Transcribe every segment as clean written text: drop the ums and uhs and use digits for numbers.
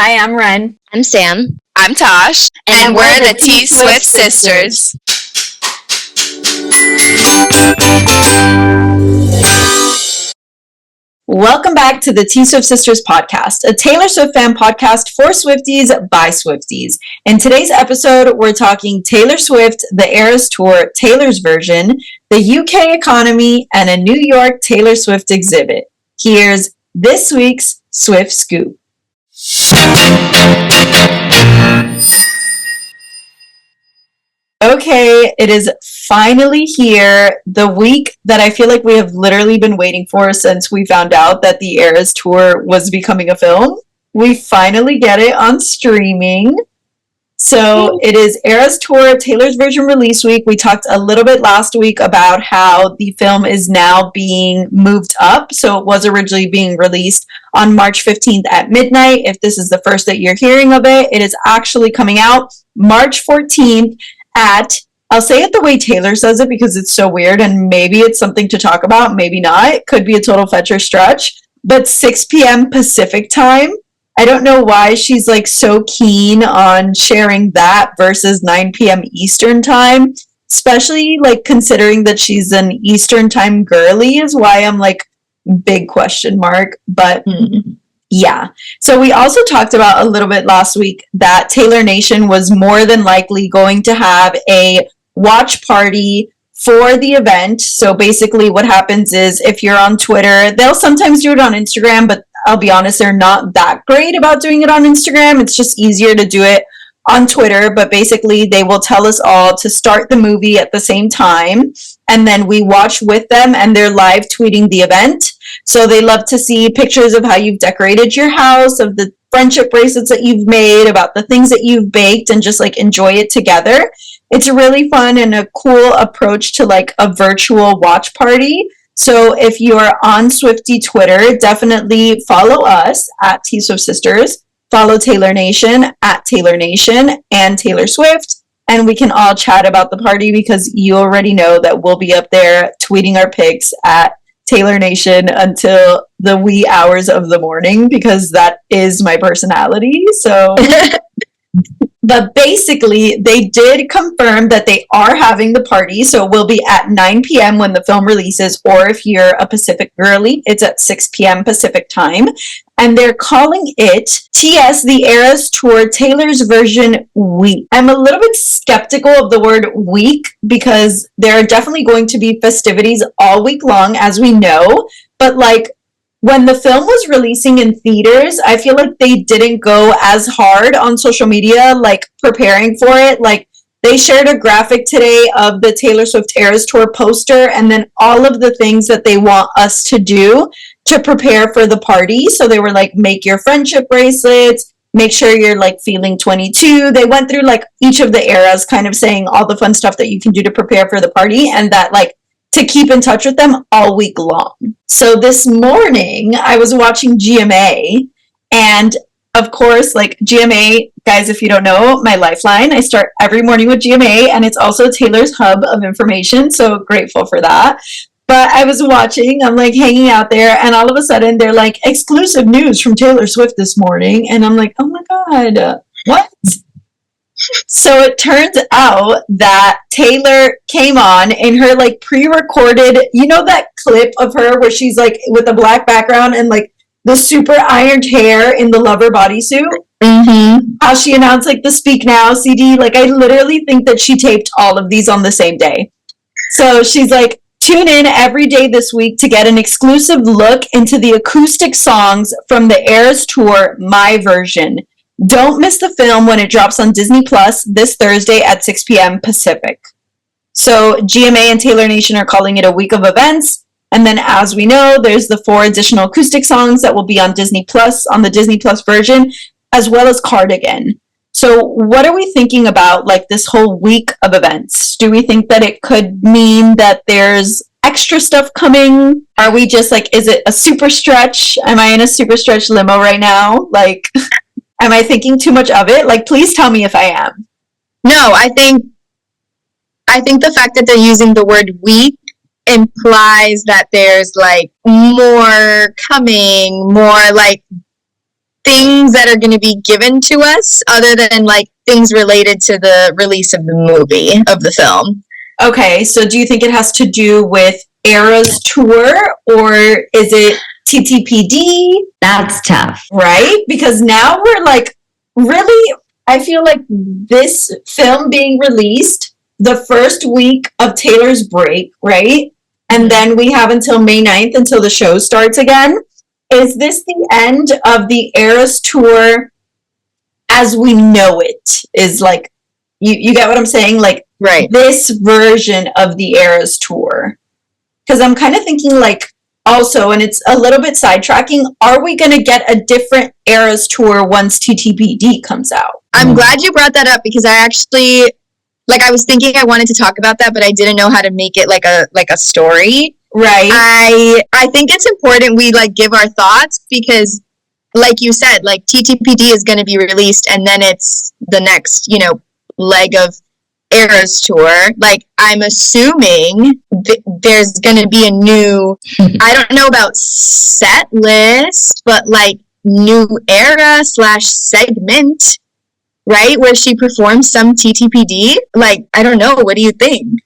Hi, I'm Ren. I'm Sam. I'm Tosh. And we're the T-Swift Sisters. Welcome back to the T-Swift Sisters podcast, a Taylor Swift fan podcast for Swifties by Swifties. In today's episode, we're talking Taylor Swift, the Eras Tour, Taylor's version, the UK economy, and a New York Taylor Swift exhibit. Here's this week's Swift Scoop. Okay, it is finally here, the week that I feel like we have literally been waiting for since we found out that the Eras Tour was becoming a film. We finally get it on streaming. So it is Eras Tour, Taylor's version release week. We talked a little bit last week about how the film is now being moved up. So it was originally being released on March 15th at midnight. If this is the first that you're hearing of it, it is actually coming out March 14th at, I'll say it the way Taylor says it because it's so weird and maybe it's something to talk about, maybe not. It could be a total fetch or stretch, but 6 p.m. Pacific time. I don't know why she's like so keen on sharing that versus 9 p.m. Eastern time, especially like considering that she's an Eastern time girly is why I'm like big question mark, but yeah. So we also talked about a little bit last week that Taylor Nation was more than likely going to have a watch party for the event. So basically what happens is if you're on Twitter, they'll sometimes do it on Instagram, but I'll be honest, they're not that great about doing it on Instagram. It's just easier to do it on Twitter, but basically they will tell us all to start the movie at the same time, and then we watch with them, and they're live tweeting the event. So they love to see pictures of how you've decorated your house, of the friendship bracelets that you've made, about the things that you've baked, and just like enjoy it together. It's a really fun and a cool approach to like a virtual watch party. So if you're on Swiftie Twitter, definitely follow us at T-Swift Sisters, follow Taylor Nation at Taylor Nation and Taylor Swift, and we can all chat about the party because you already know that we'll be up there tweeting our pics at Taylor Nation until the wee hours of the morning because that is my personality. So... But basically, they did confirm that they are having the party, so it will be at 9 p.m. when the film releases, or if you're a Pacific girly, it's at 6 p.m. Pacific time. And they're calling it TS, the Eras Tour, Taylor's version week. I'm a little bit skeptical of the word week because there are definitely going to be festivities all week long, as we know, but like, when the film was releasing in theaters, I feel like they didn't go as hard on social media, like preparing for it. Like they shared a graphic today of the Taylor Swift Eras Tour poster and then all of the things that they want us to do to prepare for the party. So they were like, make your friendship bracelets, make sure you're like feeling 22. They went through like each of the eras, kind of saying all the fun stuff that you can do to prepare for the party and that like to keep in touch with them all week long. So this morning, I was watching GMA, and of course, like GMA, guys, if you don't know, my lifeline, I start every morning with GMA, and it's also Taylor's hub of information, so grateful for that. But I was watching, I'm like hanging out there, and all of a sudden, they're like, exclusive news from Taylor Swift this morning, and I'm like, oh my god, what? So it turns out that Taylor came on in her like pre-recorded, you know that clip of her where she's like with a black background and like the super ironed hair in the Lover bodysuit? Mm-hmm. How she announced like the Speak Now CD. Like I literally think that she taped all of these on the same day. So she's like, tune in every day this week to get an exclusive look into the acoustic songs from the Eras Tour, My Version. Don't miss the film when it drops on Disney Plus this Thursday at 6 p.m. Pacific. So GMA and Taylor Nation are calling it a week of events. And then as we know, there's the 4 additional acoustic songs that will be on Disney Plus, on the Disney Plus version, as well as Cardigan. So what are we thinking about like this whole week of events? Do we think that it could mean that there's extra stuff coming? Are we just like, is it a super stretch? Am I in a super stretch limo right now? Like... Am I thinking too much of it? Like, please tell me if I am. No, I think the fact that they're using the word week implies that there's like more coming, more like things things that are going to be given to us other than like things related to the release of the movie, of the film. Okay, so do you think it has to do with Eras Tour, or is it TTPD? That's tough. Right? Because now we're like, really, I feel like this film being released the first week of Taylor's break, right? And then we have until May 9th until the show starts again. Is this the end of the Eras Tour as we know it? Is like, you get what I'm saying? Like, right, this version of the Eras Tour. Because I'm kind of thinking like, also, and it's a little bit sidetracking, are we going to get a different Eras Tour once TTPD comes out? I'm glad you brought that up because I actually, like, I was thinking I wanted to talk about that, but I didn't know how to make it like a story. Right. I think it's important we like give our thoughts because, like you said, like TTPD is going to be released and then it's the next, you know, leg of Eras Tour. Like, I'm assuming there's going to be a new, I don't know about set list, but like new era / segment, right? Where she performs some TTPD. Like, I don't know. What do you think?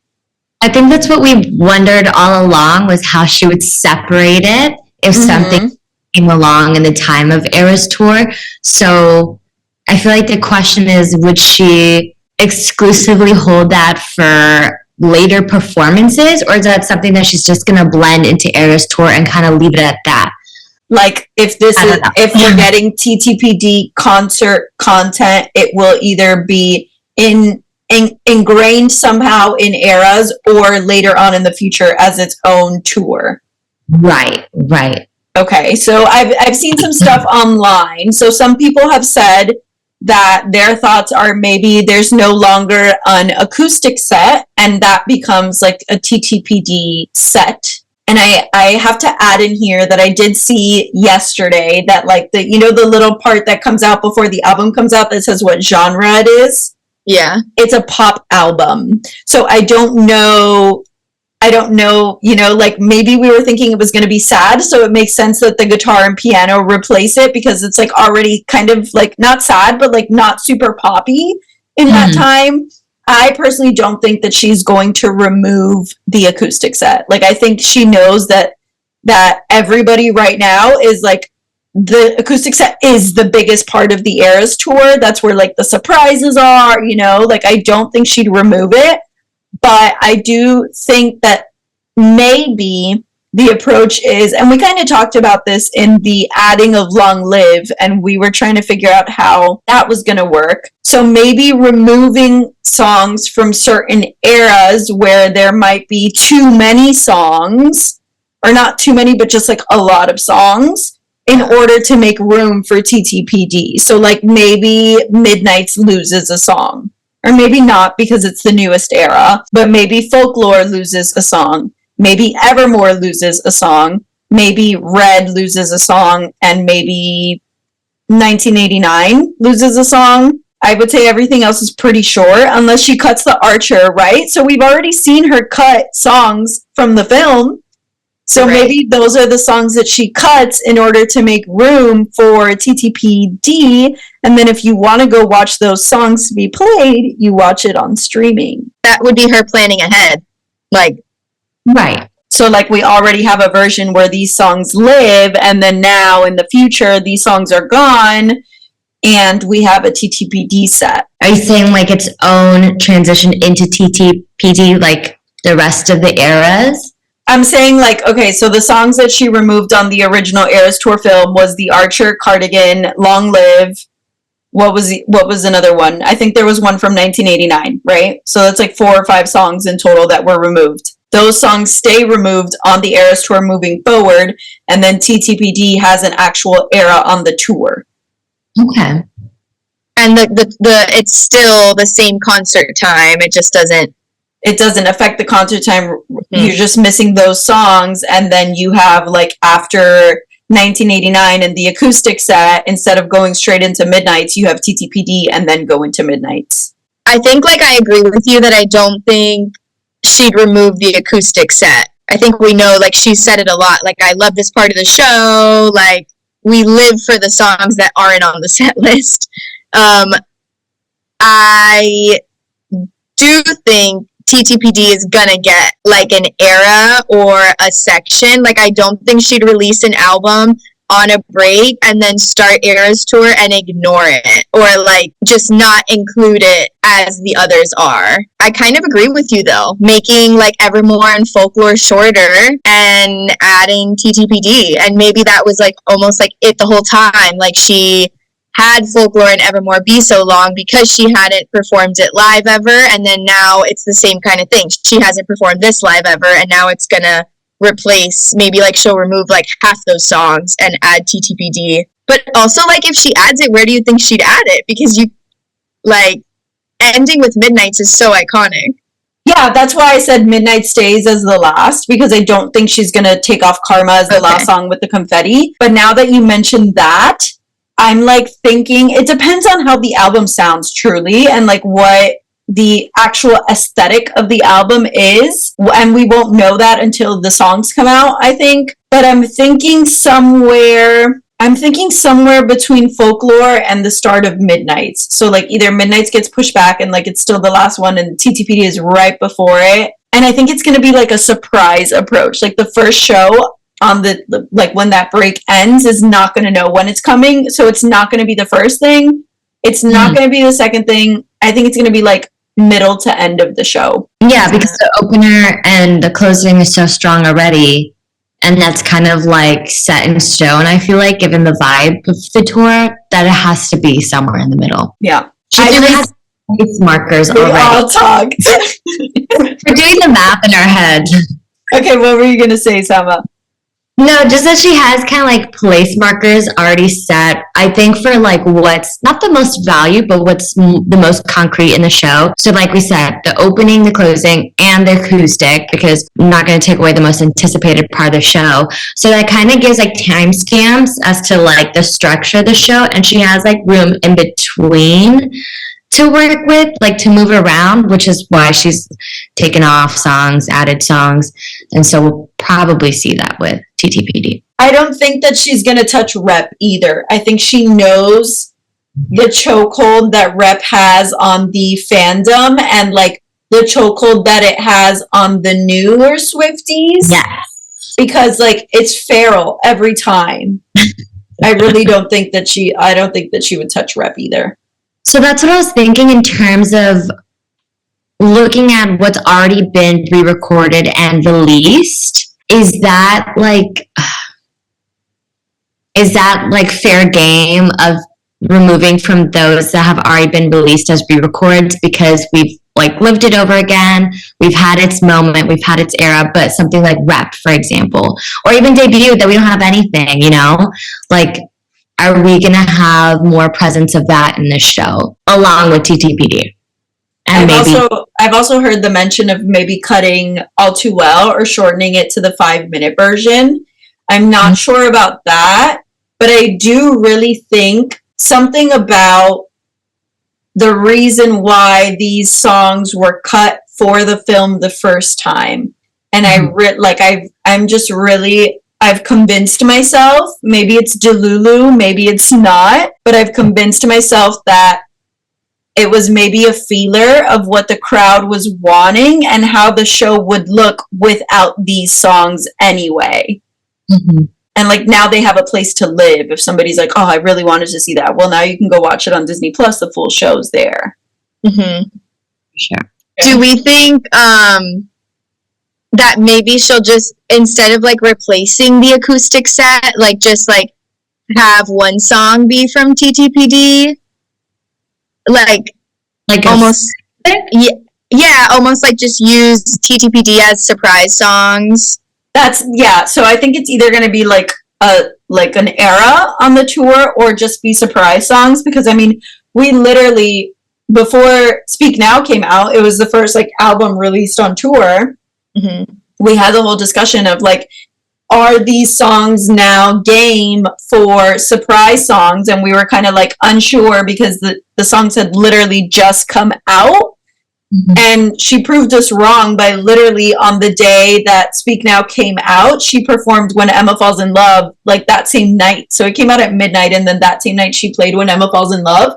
I think that's what we wondered all along, was how she would separate it if something came along in the time of Eras Tour. So I feel like the question is, would she exclusively hold that for later performances, or is that something that she's just going to blend into Eras Tour and kind of leave it at that? Like, if we're getting TTPD concert content, it will either be ingrained somehow in Eras or later on in the future as its own tour. Right. Okay, so I've seen some stuff online. So some people have said that their thoughts are maybe there's no longer an acoustic set and that becomes like a TTPD set. And I have to add in here that I did see yesterday that like the, you know, the little part that comes out before the album comes out that says what genre it is. Yeah. It's a pop album. So I don't know, you know, like maybe we were thinking it was going to be sad. So it makes sense that the guitar and piano replace it because it's like already kind of like not sad, but like not super poppy in that time. I personally don't think that she's going to remove the acoustic set. Like, I think she knows that everybody right now is like, the acoustic set is the biggest part of the Eras Tour. That's where like the surprises are, you know, like I don't think she'd remove it, but I do think that maybe the approach is, and we kind of talked about this in the adding of Long Live, and we were trying to figure out how that was going to work. So maybe removing songs from certain eras where there might be too many songs, or not too many, but just like a lot of songs, in order to make room for TTPD. So like maybe Midnights loses a song, or maybe not because it's the newest era, but maybe Folklore loses a song. Maybe Evermore loses a song. Maybe Red loses a song, and maybe 1989 loses a song. I would say everything else is pretty short, unless she cuts the Archer, right? So we've already seen her cut songs from the film. So maybe those are the songs that she cuts in order to make room for TTPD. And then if you want to go watch those songs be played, you watch it on streaming. That would be her planning ahead. Like, Right. So like we already have a version where these songs live, and then now in the future, these songs are gone, and we have a TTPD set. Are you saying like its own transition into TTPD, like the rest of the eras? I'm saying like, okay, so the songs that she removed on the original Eras Tour film was The Archer, Cardigan, Long Live. What was another one? I think there was one from 1989, right? So that's like 4 or 5 songs in total that were removed. Those songs stay removed on the Eras Tour moving forward, and then TTPD has an actual era on the tour. Okay. and the it's still the same concert time. It just doesn't. It doesn't affect the concert time. Mm-hmm. You're just missing those songs, and then you have like after 1989 and the acoustic set, instead of going straight into Midnights, you have TTPD and then go into Midnights. I think like I agree with you that I don't think she'd remove the acoustic set. I think we know, like she said it a lot, like I love this part of the show, like we live for the songs that aren't on the set list. I do think TTPD is gonna get like an era or a section. Like, I don't think she'd release an album on a break and then start Eras Tour and ignore it, or like just not include it as the others are. I kind of agree with you though, making like Evermore and Folklore shorter and adding TTPD, and maybe that was like almost like it the whole time. Like, she had Folklore and Evermore be so long because she hadn't performed it live ever, and then now it's the same kind of thing. She hasn't performed this live ever, and now it's gonna replace, maybe like she'll remove like half those songs and add TTPD. But also, like, if she adds it, where do you think she'd add it? Because you, like, ending with Midnights is so iconic. Yeah, that's why I said Midnight Stays as the last, because I don't think she's gonna take off Karma as the last song with the confetti. But now that you mentioned that, I'm like thinking it depends on how the album sounds truly, and like what the actual aesthetic of the album is, and we won't know that until the songs come out, I think. But I'm thinking somewhere between Folklore and the start of Midnights. So like either Midnights gets pushed back and like it's still the last one and TTPD is right before it. And I think it's going to be like a surprise approach. Like the first show on the like when that break ends is not going to know when it's coming. So it's not going to be the first thing. It's not going to be the second thing. I think it's going to be like middle to end of the show. Yeah, because the opener and the closing is so strong already, and that's kind of like set in stone. I feel like, given the vibe of the tour, that it has to be somewhere in the middle. Yeah, she has place markers we already. All talk. We're doing the math in our head. Okay, what were you gonna say, Sama? No, just that she has kind of like place markers already set, I think, for like what's not the most value, but what's the most concrete in the show. So like we said, the opening, the closing, and the acoustic, because I'm not going to take away the most anticipated part of the show. So that kind of gives like timestamps as to like the structure of the show, and she has like room in between to work with, like to move around, which is why she's taken off songs, added songs. And so we'll probably see that with TTPD. I don't think that she's going to touch Rep either. I think she knows the chokehold that Rep has on the fandom and like the chokehold that it has on the newer Swifties. Yes. Because like it's feral every time. I really don't think that she would touch Rep either. So that's what I was thinking in terms of looking at what's already been re-recorded and released. Is that like fair game of removing from those that have already been released as re-records, because we've like lived it over again, we've had its moment, we've had its era, but something like Rep, for example, or even Debut that we don't have anything, you know, like, are we going to have more presence of that in this show along with TTPD? And I've also heard the mention of maybe cutting All Too Well or shortening it to the 5-minute version. I'm not sure about that, but I do really think something about the reason why these songs were cut for the film the first time. And I've convinced myself, maybe it's Delulu, maybe it's not, but I've convinced myself that it was maybe a feeler of what the crowd was wanting and how the show would look without these songs anyway. Mm-hmm. And like now they have a place to live. If somebody's like, oh, I really wanted to see that. Well, now you can go watch it on Disney Plus. The full show's there. Mm-hmm. Sure. Do we think that maybe she'll just, instead of like replacing the acoustic set, like just like have one song be from TTPD? Like almost, yeah, almost like just use TTPD as surprise songs. So I think it's either going to be like an era on the tour or just be surprise songs, because I mean, we literally, before Speak Now came out, it was the first like album released on tour. Mm-hmm. We had the whole discussion of like, are these songs now game for surprise songs? And we were kind of like unsure because the songs had literally just come out. And she proved us wrong by literally on the day that Speak Now came out, she performed When Emma Falls in Love, like that same night. So it came out at midnight, and then that same night she played When Emma Falls in Love.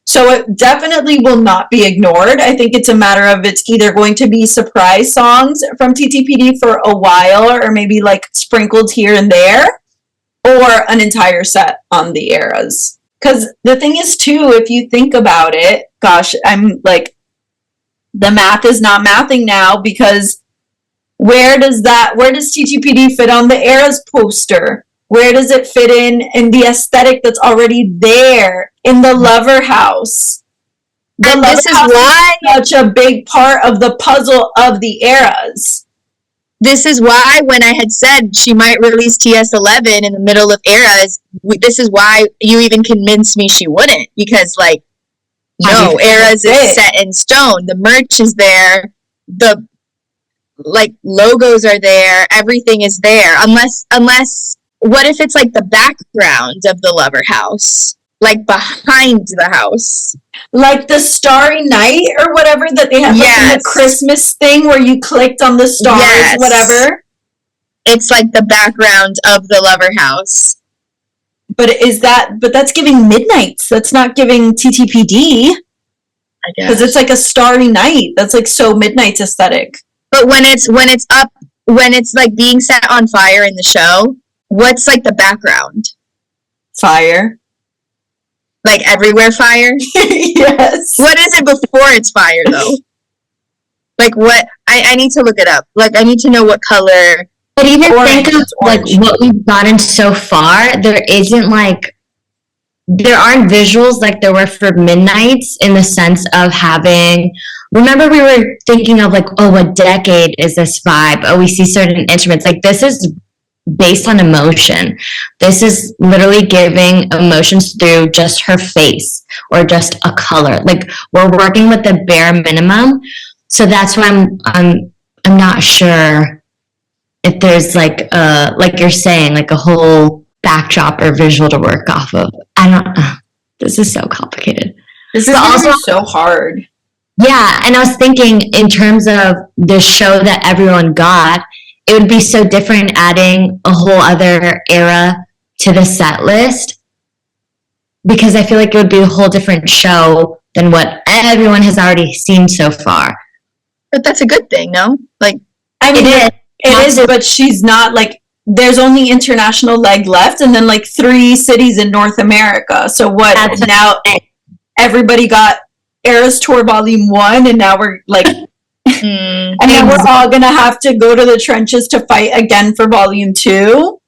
So it definitely will not be ignored. I think it's a matter of it's either going to be surprise songs from TTPD for a while, or maybe like sprinkled here and there, or an entire set on the eras. Because the thing is, too, if you think about it, gosh, I'm like, the math is not mathing now, because where does TTPD fit on the eras poster? Where does it fit in the aesthetic that's already there in the Lover House? And this is why such a big part of the puzzle of the eras. This is why when I had said she might release TS11 in the middle of eras, this is why you even convinced me she wouldn't, because like, no, eras is set in stone. The merch is there. The like logos are there. Everything is there. Unless what if it's like the background of the Lover House? Like behind the house. Like the Starry Night or whatever that they have like in the Christmas thing where you clicked on the stars, whatever. It's like the background of the Lover House. But that's giving Midnights. That's not giving TTPD. I guess. Because it's like a Starry Night. That's like so Midnights aesthetic. But when it's like being set on fire in the show, what's like the background? Fire. Like everywhere fire? Yes. What is it before it's fire though? Like what? I need to look it up. Like I need to know what color. But even think of like what we've gotten so far. There aren't visuals like there were for Midnights in the sense of having. Remember, we were thinking of like, oh, what decade is this vibe? Oh, we see certain instruments. Like this is based on emotion. This is literally giving emotions through just her face or just a color. Like we're working with the bare minimum. So that's why I'm not sure if there's like you're saying, like a whole backdrop or visual to work off of. I don't know. This is so complicated. This is also so hard. Yeah, and I was thinking in terms of the show that everyone got, it would be so different adding a whole other era to the set list, because I feel like it would be a whole different show than what everyone has already seen so far. But that's a good thing, no? Like, I mean, it is, but she's not like, there's only international leg left, and then like 3 cities in North America. So what? Now everybody got Eras Tour Volume 1, and now we're like, and now we're all gonna have to go to the trenches to fight again for Volume 2.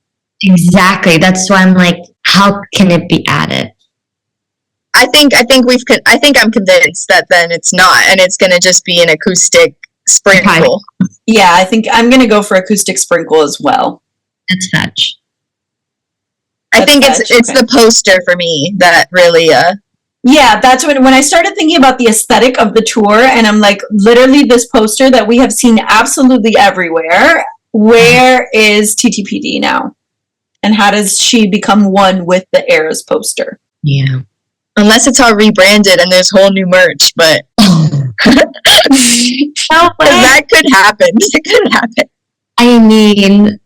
Exactly. That's why I'm like, how can it be added? I think I'm convinced that then it's not, and it's gonna just be an acoustic sprinkle. Yeah, I think I'm gonna go for acoustic sprinkle as well. That's fetch. I think it's the poster for me that really Yeah, that's when I started thinking about the aesthetic of the tour, and I'm like, literally this poster that we have seen absolutely everywhere. Where is TTPD now? And how does she become one with the Eras poster? Yeah. Unless it's all rebranded and there's whole new merch, but that could happen. It could happen. I mean,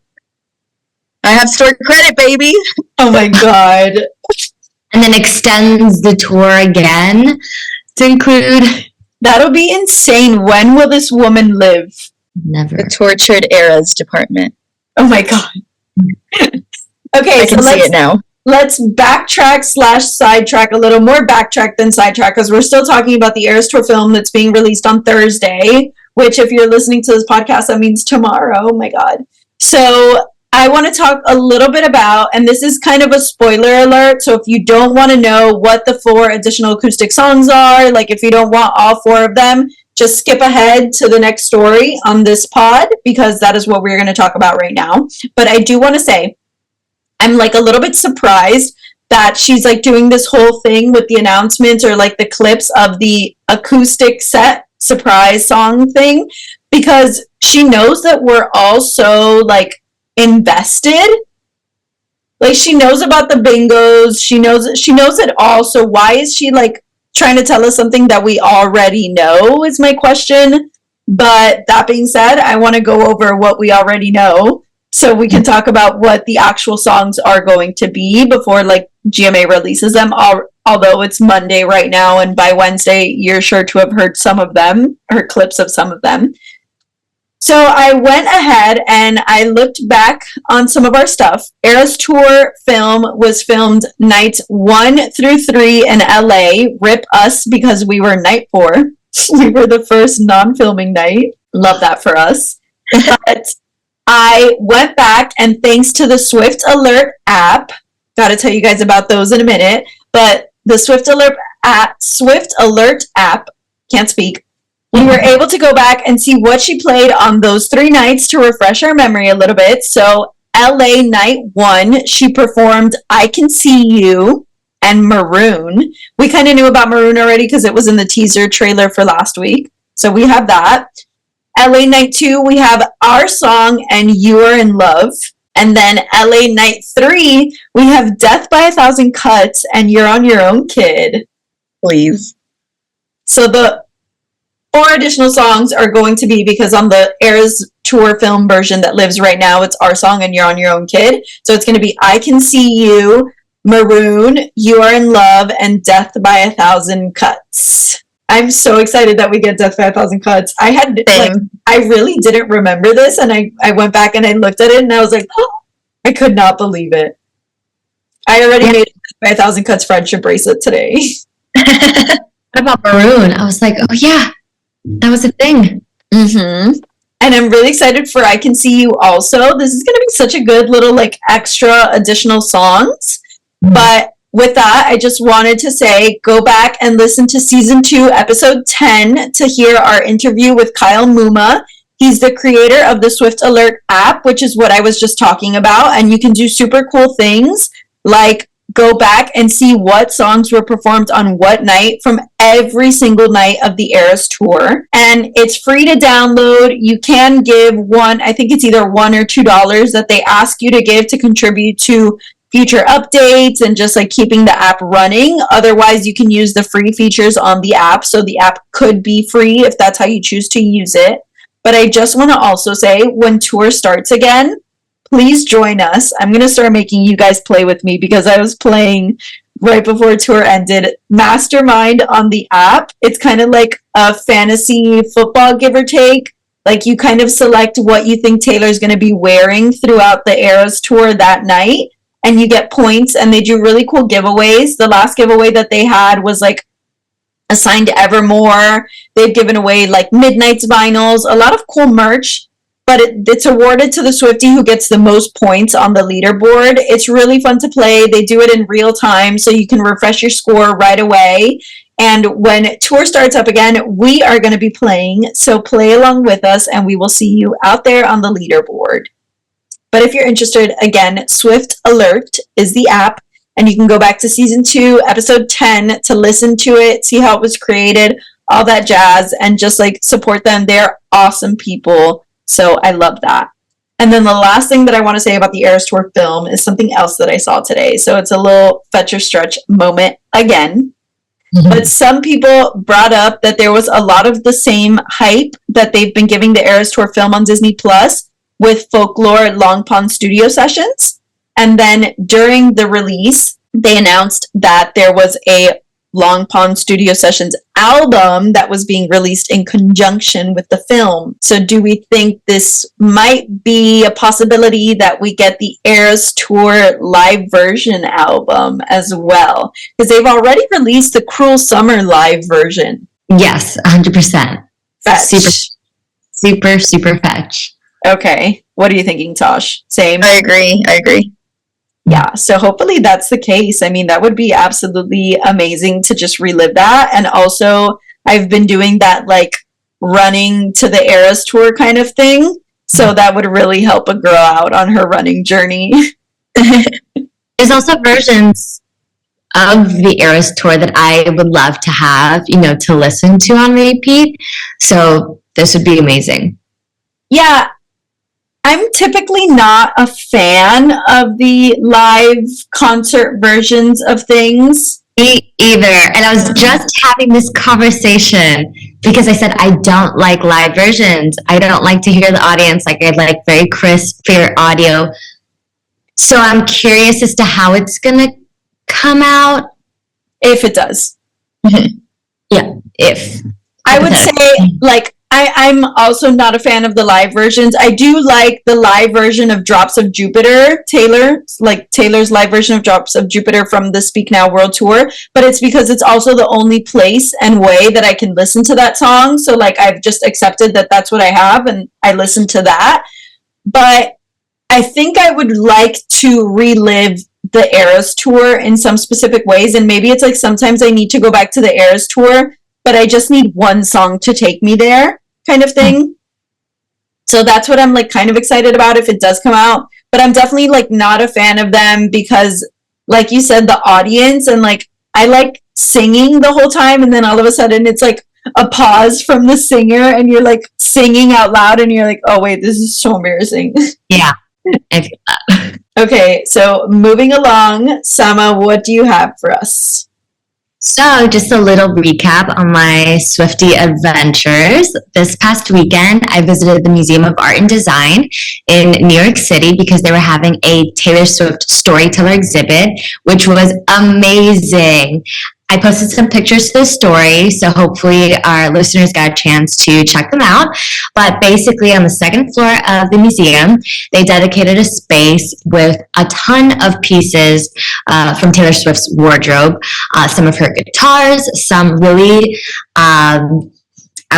I have store credit, baby. Oh my god. And then extends the tour again to include. That'll be insane. When will this woman live? Never. The Tortured Eras department. Oh my god. Okay, I can see it now. Let's backtrack / sidetrack a little more backtrack than sidetrack, because we're still talking about the Eras Tour film that's being released on Thursday, which if you're listening to this podcast, that means tomorrow. Oh my god. So I want to talk a little bit about, and this is kind of a spoiler alert, so if you don't want to know what the 4 additional acoustic songs are, like if you don't want all 4 of them, just skip ahead to the next story on this pod, because that is what we're going to talk about right now. But I do want to say, I'm like a little bit surprised that she's like doing this whole thing with the announcements or like the clips of the acoustic set surprise song thing, because she knows that we're all so like invested. Like she knows about the bingos, she knows it all. So why is she like trying to tell us something that we already know is my question. But that being said, I want to go over what we already know so we can talk about what the actual songs are going to be before like GMA releases them. Although it's Monday right now, and by Wednesday, you're sure to have heard some of them, or clips of some of them. So I went ahead and I looked back on some of our stuff. Eras Tour film was filmed nights 1 through 3 in LA. Rip us, because we were night 4. We were the first non-filming night. Love that for us. But I went back, and thanks to the Swift Alert app, gotta tell you guys about those in a minute, but the Swift Alert app, can't speak, we were able to go back and see what she played on those 3 nights to refresh our memory a little bit. So LA night 1, she performed I Can See You and Maroon. We kind of knew about Maroon already because it was in the teaser trailer for last week. So we have that. LA night 2, we have Our Song and You Are in Love. And then LA night 3, we have Death by a Thousand Cuts and You're on Your Own, Kid. Please. So the 4 additional songs are going to be, because on the Eras Tour film version that lives right now, it's Our Song and You're on Your Own, Kid. So it's going to be I Can See You, Maroon, You Are in Love, and Death by a Thousand Cuts. I'm so excited that we get Death by a Thousand Cuts. I really didn't remember this, and I went back and I looked at it, and I was like, oh, I could not believe it. I already made a Death by a Thousand Cuts friendship bracelet today. What about Maroon? I was like, oh yeah, that was a thing. Mm-hmm. And I'm really excited for I Can See You also. This is going to be such a good little like extra additional songs. But with that, I just wanted to say, go back and listen to season 2, episode 10 to hear our interview with Kyle Muma. He's the creator of the Swift Alert app, which is what I was just talking about. And you can do super cool things like go back and see what songs were performed on what night from every single night of the Eras Tour. And it's free to download. You can give I think it's either $1 or $2 that they ask you to give to contribute to future updates and just like keeping the app running. Otherwise, you can use the free features on the app. So the app could be free if that's how you choose to use it. But I just want to also say, when tour starts again, please join us. I'm going to start making you guys play with me, because I was playing right before tour ended Mastermind on the app. It's kind of like a fantasy football, give or take. Like you kind of select what you think Taylor's going to be wearing throughout the Eras Tour that night. And you get points, and they do really cool giveaways. The last giveaway that they had was like assigned to Evermore. They've given away like Midnight's vinyls, a lot of cool merch, but it's awarded to the Swiftie who gets the most points on the leaderboard. It's really fun to play. They do it in real time, so you can refresh your score right away. And when tour starts up again, we are going to be playing. So play along with us, and we will see you out there on the leaderboard. But if you're interested, again, Swift Alert is the app, and you can go back to season 2, episode 10 to listen to it, see how it was created, all that jazz, and just like support them. They're awesome people. So I love that. And then the last thing that I want to say about the Eras Tour film is something else that I saw today. So it's a little fetch or stretch moment again. Mm-hmm. But some people brought up that there was a lot of the same hype that they've been giving the Eras Tour film on Disney Plus with Folklore Long Pond studio sessions. And then during the release, they announced that there was a Long Pond Studio Sessions album that was being released in conjunction with the film. So do we think this might be a possibility that we get the Eras Tour live version album as well? Because they've already released the Cruel Summer live version. Yes, 100%. Fetch. Super fetch. Okay. What are you thinking, Tosh? Same? I agree. Yeah, so hopefully that's the case. I mean, that would be absolutely amazing to just relive that. And also, I've been doing that like running to the Eras Tour kind of thing. So that would really help a girl out on her running journey. There's also versions of the Eras Tour that I would love to have, to listen to on repeat. So this would be amazing. Yeah. I'm typically not a fan of the live concert versions of things, Me either. And I was just having this conversation because I said I don't like live versions. I don't like to hear the audience. Like, I like very crisp, clear audio. So I'm curious as to how it's gonna come out. If it does. Yeah, if. I would say, like, I'm also not a fan of the live versions. I do like the live version of Drops of Jupiter, Taylor's live version of Drops of Jupiter from the Speak Now World Tour, but it's because it's also the only place and way that I can listen to that song. So, like, I've just accepted that that's what I have, and I listen to that. But I think I would like to relive the Eras Tour in some specific ways, and maybe it's like sometimes I need to go back to the Eras Tour, but I just need one song to take me there, kind of thing. So that's what I'm like kind of excited about if it does come out. But I'm definitely like not a fan of them because, like you said, the audience, and like I like singing the whole time, and then all of a sudden it's like a pause from the singer and you're like singing out loud and you're like, oh wait, this is so embarrassing. Yeah, I feel that. Okay, so moving along, Sama, what do you have for us? So, just a little recap on my Swiftie adventures. This past weekend, I visited the Museum of Art and Design in New York City because they were having a Taylor Swift Storyteller exhibit, which was amazing. I posted some pictures to the story, so hopefully our listeners got a chance to check them out. But basically, on the second floor of the museum, they dedicated a space with a ton of pieces from Taylor Swift's wardrobe. Some of her guitars, some really, I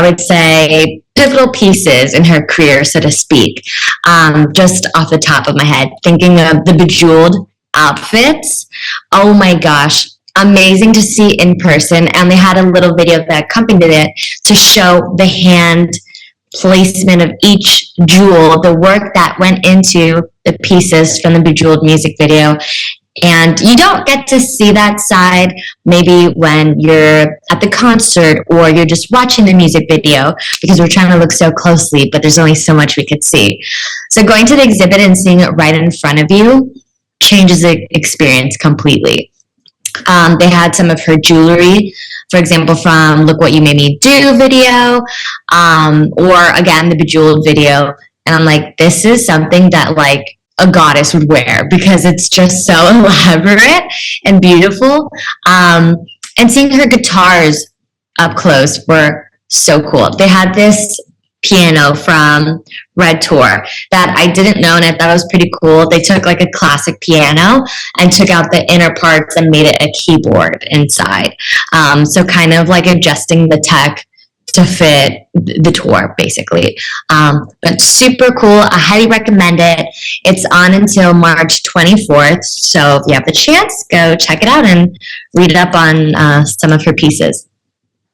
would say, pivotal pieces in her career, so to speak. Just off the top of my head, thinking of the Bejeweled outfits. Oh my gosh. Amazing to see in person, and they had a little video that accompanied it to show the hand placement of each jewel, the work that went into the pieces from the Bejeweled music video. And you don't get to see that side maybe when you're at the concert or you're just watching the music video because we're trying to look so closely, but there's only so much we could see. So going to the exhibit and seeing it right in front of you changes the experience completely. They had some of her jewelry, for example, from Look What You Made Me Do video, or again, the Bejeweled video. And I'm like, this is something that like a goddess would wear because it's just so elaborate and beautiful. And seeing her guitars up close were so cool. They had this piano from Red Tour that I didn't know, and I thought it was pretty cool. They took like a classic piano and took out the inner parts and made it a keyboard inside. So kind of like adjusting the tech to fit the tour, basically. But super cool. I highly recommend it. It's on until March 24th. So if you have the chance, go check it out and read up on some of her pieces.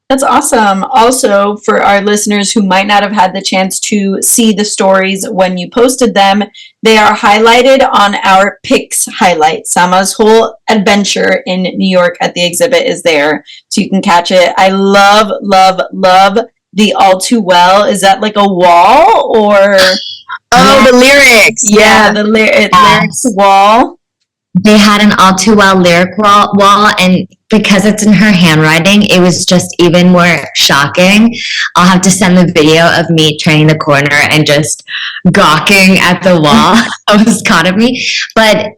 That's awesome. Also, for our listeners who might not have had the chance to see the stories when you posted them, they are highlighted on our Picks highlight. Sama's whole adventure in New York at the exhibit is there, so you can catch it. I love, love, love the All Too Well. Is that like a wall or? Oh, the lyrics. Yeah, the lyrics wall. They had an All Too Well lyric wall, and because it's in her handwriting, it was just even more shocking. I'll have to send the video of me turning the corner and just gawking at the wall that was caught of me. But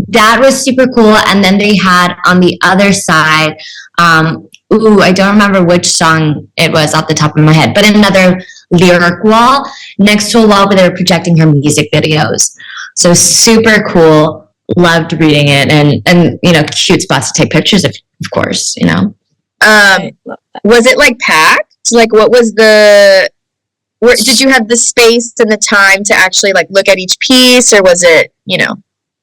that was super cool. And then they had on the other side, I don't remember which song it was off the top of my head, but another lyric wall next to a wall where they were projecting her music videos. So super cool. Loved reading it, and you know, cute spots to take pictures of course, you know. Was it like packed? Like, what was did you have the space and the time to actually like look at each piece, or was it, you know?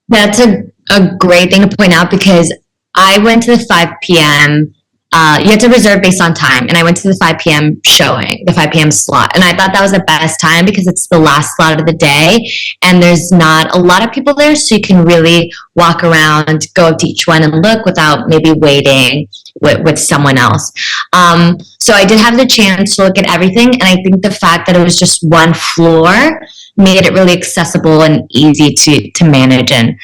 That's a great thing to point out because I went to the 5 p.m. You have to reserve based on time, and I went to the 5 p.m. showing, the 5 p.m. slot, and I thought that was the best time because it's the last slot of the day, and there's not a lot of people there, so you can really walk around, go up to each one and look without maybe waiting with someone else. So I did have the chance to look at everything, and I think the fact that it was just one floor made it really accessible and easy to manage and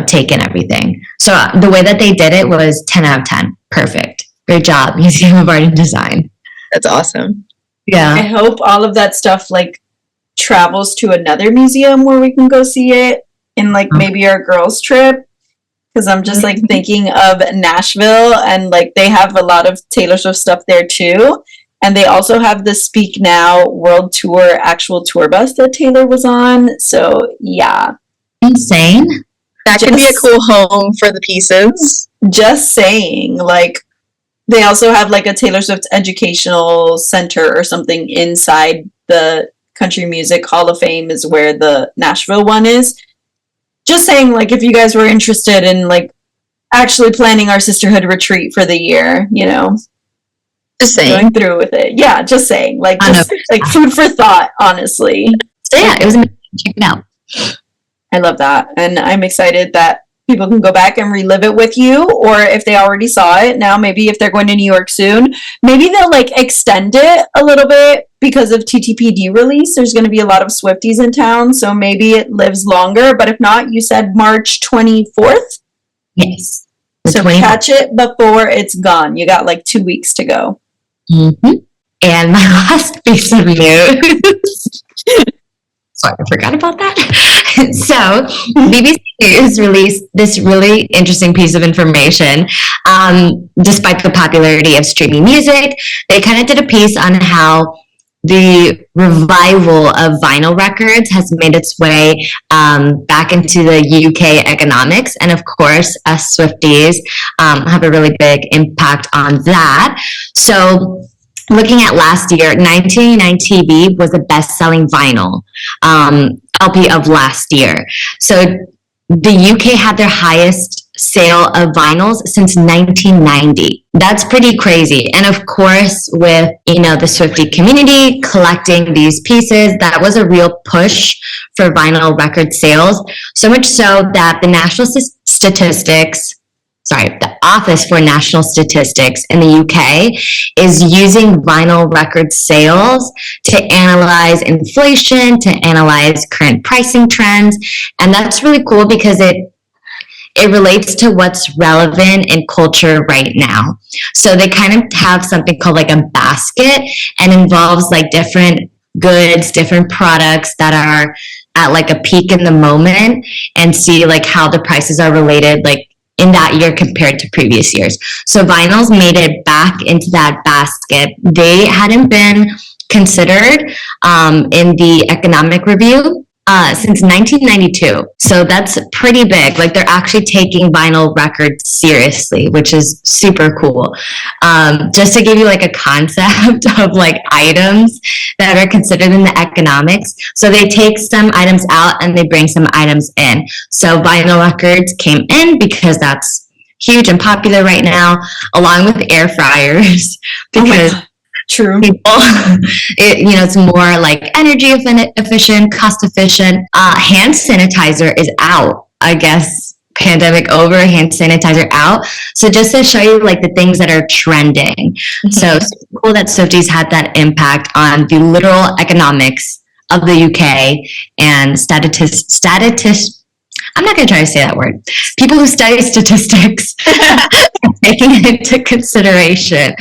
take in everything. So the way that they did it was 10 out of 10. Perfect. Great job, Museum of Art and Design. That's awesome. Yeah. I hope all of that stuff like travels to another museum where we can go see it in like maybe our girls trip. Because I'm just like thinking of Nashville, and like they have a lot of Taylor Swift stuff there too. And they also have the Speak Now World Tour actual tour bus that Taylor was on. So yeah. Insane. That could be a cool home for the pieces. Just saying, like they also have like a Taylor Swift educational center or something inside the Country Music Hall of Fame is where the Nashville one is. Just saying, like, if you guys were interested in like actually planning our sisterhood retreat for the year, Just saying. going through with it. Yeah, just saying. Like just like food for thought, honestly. So yeah, it was amazing. Check it out. I love that. And I'm excited that people can go back and relive it with you, or if they already saw it now, maybe if they're going to New York soon, maybe they'll like extend it a little bit because of TTPD release. There's going to be a lot of Swifties in town, so maybe it lives longer. But if not, you said March 24th? Yes. So 24th. Catch it before it's gone. You got like 2 weeks to go. Mm-hmm. And my last piece of news. Sorry, I forgot about that. So, BBC News released this really interesting piece of information. Despite the popularity of streaming music, they kind of did a piece on how the revival of vinyl records has made its way back into the UK economics. And of course, us Swifties have a really big impact on that. So, looking at last year, 1989 TV was the best-selling vinyl LP of last year. So the UK had their highest sale of vinyls since 1990. That's pretty crazy. And of course, with, the Swiftie community collecting these pieces, that was a real push for vinyl record sales. So much so that the Office for National Statistics in the UK is using vinyl record sales to analyze inflation, to analyze current pricing trends. And that's really cool because it relates to what's relevant in culture right now. So they kind of have something called like a basket, and involves like different goods, different products that are at like a peak in the moment, and see like how the prices are related like in that year compared to previous years. So vinyls made it back into that basket. They hadn't been considered in the economic review since 1992. So that's pretty big. Like they're actually taking vinyl records seriously, which is super cool. Just to give you like a concept of like items that are considered in the economics. So they take some items out and they bring some items in. So vinyl records came in because that's huge and popular right now, along with air fryers, because True. people, it's more like energy efficient, cost efficient. Hand sanitizer is out, I guess. Pandemic over, hand sanitizer out. So just to show you like the things that are trending. Mm-hmm. So it's cool that Swifties had that impact on the literal economics of the UK and I'm not going to try to say that word. People who study statistics taking it into consideration.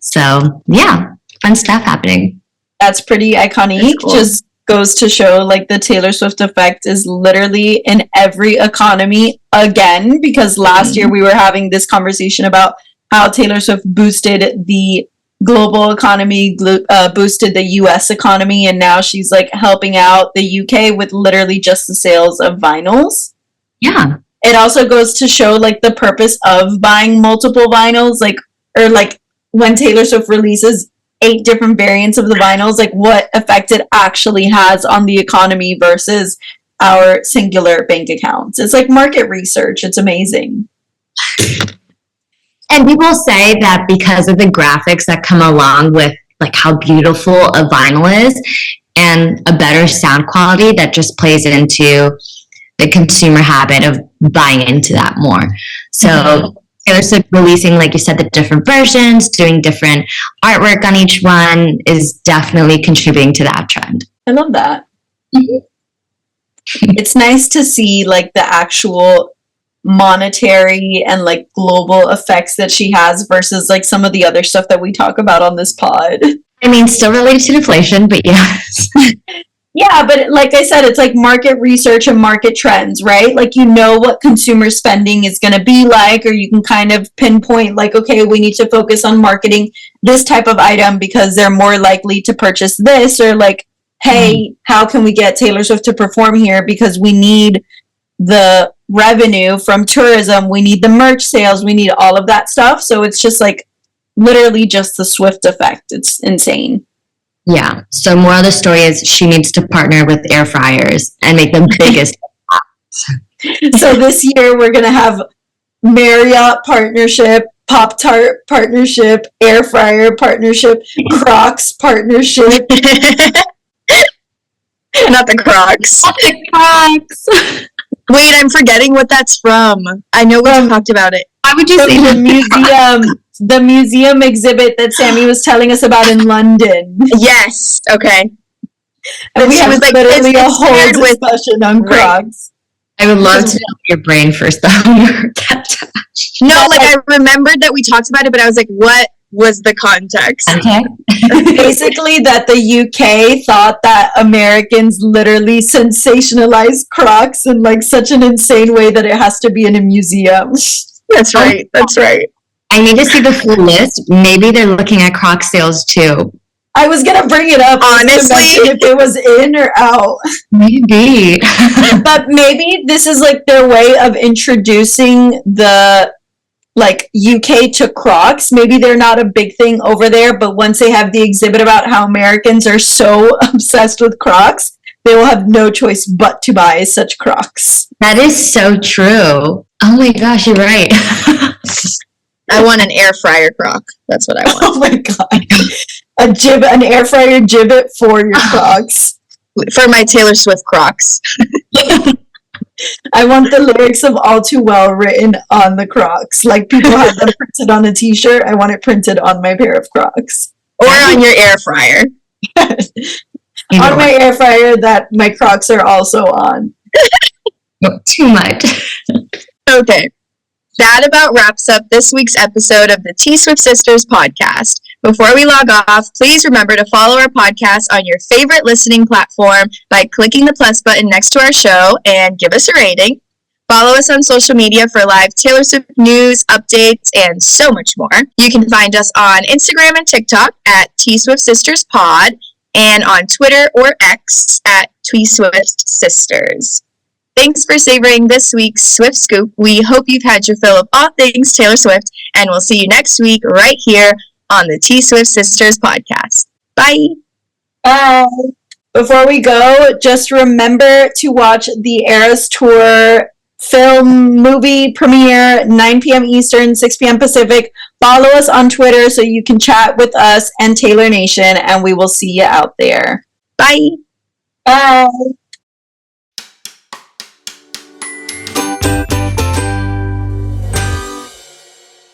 So yeah, fun stuff happening. That's pretty iconic. That's cool. Just goes to show like the Taylor Swift effect is literally in every economy again, because last year we were having this conversation about how Taylor Swift boosted the global economy, boosted the US economy, and now she's like helping out the UK with literally just the sales of vinyls. Yeah. It also goes to show like the purpose of buying multiple vinyls, like, or like when Taylor Swift releases 8 different variants of the vinyls, like what effect it actually has on the economy versus our singular bank accounts. It's like market research. It's amazing. And people say that because of the graphics that come along with like how beautiful a vinyl is and a better sound quality, that just plays into the consumer habit of buying into that more. So Taylor Swift releasing, like you said, the different versions, doing different artwork on each one is definitely contributing to that trend. I love that. Mm-hmm. It's nice to see like the actual monetary and like global effects that she has versus like some of the other stuff that we talk about on this pod. I mean, still related to inflation, but yes. Yeah, but like I said, it's like market research and market trends, right? Like you know what consumer spending is going to be like, or you can kind of pinpoint like, okay, we need to focus on marketing this type of item because they're more likely to purchase this, or like, hey, how can we get Taylor Swift to perform here because we need the revenue from tourism, we need the merch sales, we need all of that stuff. So it's just like literally just the Swift effect. It's insane. Yeah. So more of the story is she needs to partner with air fryers and make the biggest. So this year we're gonna have Marriott partnership, Pop-Tart partnership, air fryer partnership, Crocs partnership. Not the Crocs. The Crocs. Wait, I'm forgetting what that's from. I know we talked about it. Why would you From say the museum exhibit that Sammy was telling us about in London. Yes. Okay. And we she have was like, literally a it's whole paired with- discussion on Crocs. I would love to know your brain first, though. No, like I remembered that we talked about it, but I was like, what was the context? Okay. Basically, that the UK thought that Americans literally sensationalized Crocs in like such an insane way that it has to be in a museum. That's right. That's right. I need to see the full list. Maybe they're looking at Croc sales too. I was gonna bring it up Honestly, if it was in or out. Maybe. But maybe this is like their way of introducing the like UK to Crocs. Maybe they're not a big thing over there, but once they have the exhibit about how Americans are so obsessed with Crocs, they will have no choice but to buy such Crocs. That is so true. Oh my gosh, you're right. I want an air fryer Croc. That's what I want. Oh my god. An air fryer gibbet for your Crocs. For my Taylor Swift Crocs. I want the lyrics of All Too Well written on the Crocs. Like people have them printed on a t-shirt. I want it printed on my pair of Crocs. Or on your air fryer. On my air fryer that my Crocs are also on. Too much. Okay. That about wraps up this week's episode of the T Swift Sisters podcast. Before we log off, please remember to follow our podcast on your favorite listening platform by clicking the plus button next to our show and give us a rating. Follow us on social media for live Taylor Swift news, updates, and so much more. You can find us on Instagram and TikTok at T Swift Sisters Pod and on Twitter or X at T Swift Sisters. Thanks for savoring this week's Swift Scoop. We hope you've had your fill of all things Taylor Swift, and we'll see you next week right here on the T Swift Sisters podcast. Bye. Bye. Before we go, just remember to watch the Eras Tour film movie premiere, 9 p.m. Eastern, 6 p.m. Pacific. Follow us on Twitter so you can chat with us and Taylor Nation, and we will see you out there. Bye. Bye.